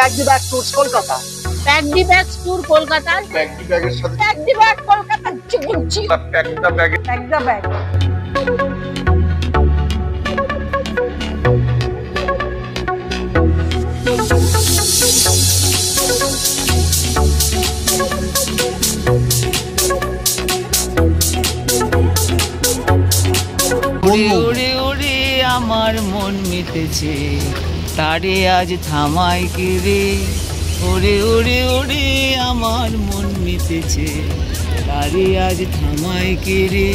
Pack দি bag tours Kolkata. Pack দি bag tour Kolkata. Pack দি ব্যাগের সাথে pack the bag Kolkata. Pack the bag. Pack the bag. উড়ে উড়ে আমার মন মিটেছে, তারে আজ থামাই কি রে। উড়ে উড়ে উড়ে আমার মন মিটেছে, তারে আজ থামাই কি রে।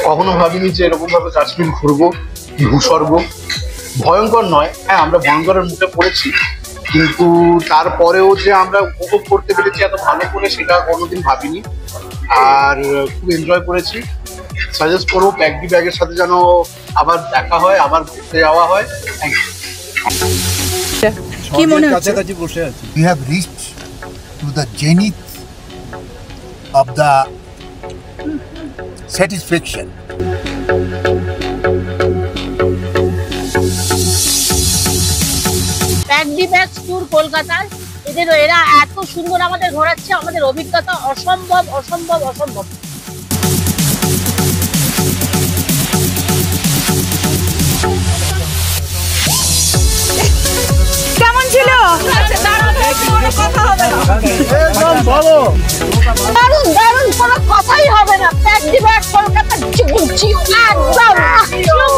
কখনো ভাবিনি যে এরকম ভাবে কাশ্মীর ঘুরবো, ভূস্বর্গ। ভয়ঙ্কর নয়, হ্যাঁ আমরা ভয়ঙ্করের মুখে পড়েছি, কিন্তু তারপরেও যে আমরা উপভোগ করতে পেরেছি এত ভালো করে সেটা কোনোদিন ভাবিনি। আর খুব এনজয় করেছি। সাজেস্ট করবো প্যাক দি ব্যাগের সাথে যেন আবার দেখা হয়, আবার ঘুরতে যাওয়া হয়। Thank you. কি মনে হচ্ছে? কাছাকাছি বসে আছি। We have reached to the zenith of the satisfaction. Pack the bag tour Kolkata. এরা এত সুন্দর আমাদের ঘোরাচ্ছে, আমাদের অভিজ্ঞতা অসম্ভব অসম্ভব অসম্ভব। কেমন ছিল? দারুণ দারুণ, কোনো কথাই হবে না। প্যাক দি ব্যাগ কলকাতা একদম।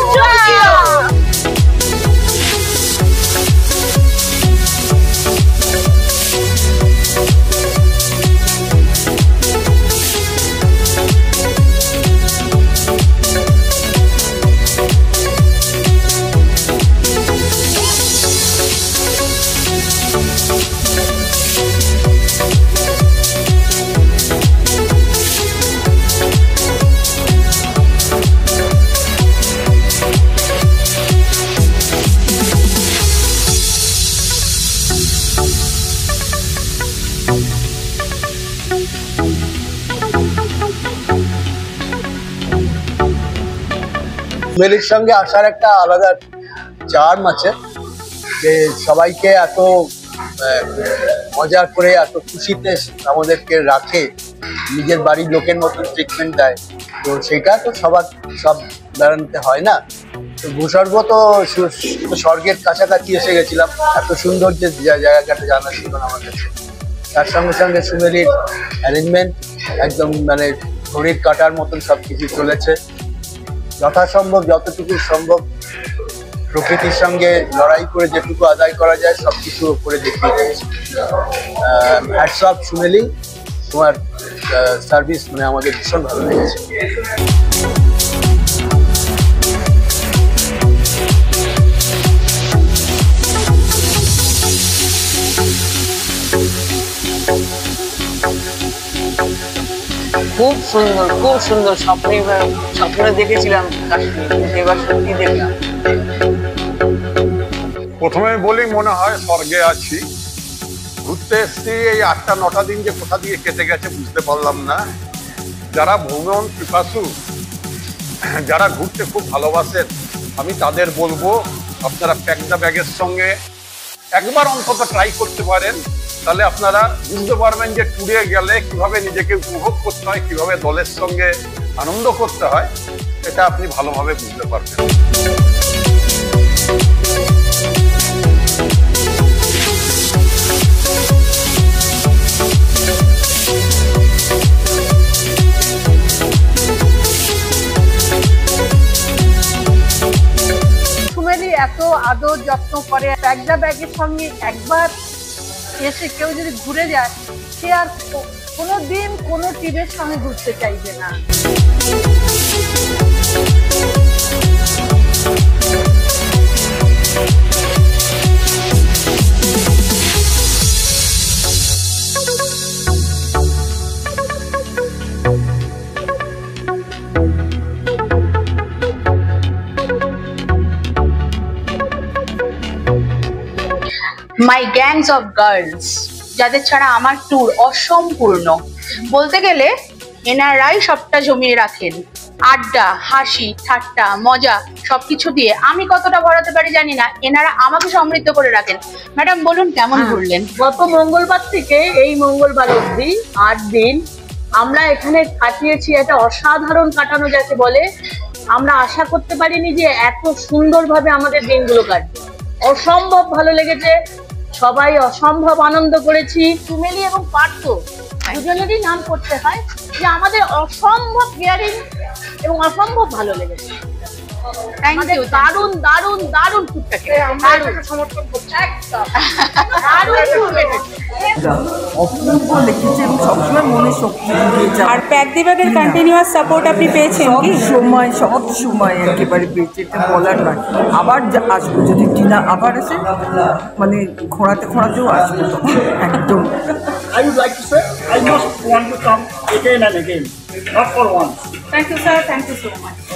ফ্যামিলির সঙ্গে আসার একটা আলাদা চার্ম আছে, যে সবাইকে এত মজা করে এত খুশিতে আমাদেরকে রাখে, নিজের বাড়ির লোকের মতন ট্রিটমেন্ট দেয়। তো সেটা তো সব বেড়াতে হয় না। তো ভূস্বর্গ তো স্বর্গের কাছাকাছি এসে গেছিলাম, এত সুন্দর যে জায়গাটা জানা ছিল না আমার কাছে। তার সঙ্গে সঙ্গে সুমেলির অ্যারেঞ্জমেন্ট একদম মানে ঘড়ির কাটার মতন সব কিছু চলেছে। যথাসম্ভব যতটুকু সম্ভব প্রকৃতির সঙ্গে লড়াই করে যেটুকু আদায় করা যায় সব কিছু করে দেখিয়ে দিয়েছি। হ্যাটস অফ সুমেলি, তোমার সার্ভিস মানে আমাদের ভীষণ ভালো লেগেছে। খুব সুন্দর, খুব সুন্দর। স্বপ্নে দেখেছিলাম কাশ্মীর, এবার সত্যি দেখলাম। প্রথমে বলেই মনে হয় স্বর্গে আছি। ঘুরতে এসছি, এই ৮-৯টা দিন যে কোথা দিয়ে কেটে গেছে বুঝতে পারলাম না। যারা ভ্রমণ পিপাসু, যারা ঘুরতে খুব ভালোবাসেন, আমি তাদের বলবো আপনারা প্যাক দ্য ব্যাগের সঙ্গে একবার অন্তত ট্রাই করতে পারেন। তাহলে আপনারা বুঝতে পারবেন যে ট্যুরে গেলে কিভাবে নিজেকে উপভোগ করতে হয়, কিভাবে দলের সঙ্গে আনন্দ করতে হয়, এটা আপনি ভালোভাবে বুঝতে পারবেন। সুমেলি এত আদর যত্ন করে। প্যাক দ্য ব্যাগের সঙ্গে একবার এসে কেউ যদি ঘুরে যায়, সে আর কোনোদিন কোনো টিমের সঙ্গে ঘুরতে চাইবে না। মাই গ্যাংস অফ গার্লস, যাদের ছাড়া আমার ট্যুর অসম্পূর্ণ। বলতে গেলে এনারাই সবটা জমিয়ে রাখেন। আড্ডা, হাসি, ঠাট্টা, মজা সবকিছু দিয়ে আমি কতটা ভরাতে পারি জানি না, এনারা আমাকে সমৃদ্ধ করে রাখেন। ম্যাডাম বলুন কেমন ঘুরলেন? গত মঙ্গলবার থেকে এই মঙ্গলবার অবধি 8 দিন আমরা এখানে কাটিয়েছি। একটা অসাধারণ কাটানো যাকে বলে। আমরা আশা করতে পারিনি যে এত সুন্দরভাবে আমাদের দিনগুলো কাটবে। অসম্ভব ভালো লেগেছে, সবাই অসম্ভব আনন্দ করেছি। সুমেলি এবং পার্থ দুজনেরই নাম করতে হয় যে আমাদের অসম্ভব কেয়ারিং এবং অসম্ভব ভালো লেগেছে। আমাদের দারুণ দারুণ দারুণ টুকটাকে সমর্থন করছি একদম দারুণ অপূর্ব লিখেছে এবং সবসময় মনে শক্তি দিয়েছে। আর প্যাকদিবাগের কন্টিনিউয়াস সাপোর্ট আপনি পেয়েছেন কি? সব সময় একেবারে পেয়েছে, এটা বলার নয়। আবার আসবো যদি টিনা আবার আসে, মানে খোঁড়াতেও আসবো একদম। I would like to say I must want to come again and again, not for once. Thank you, sir. Thank you so much.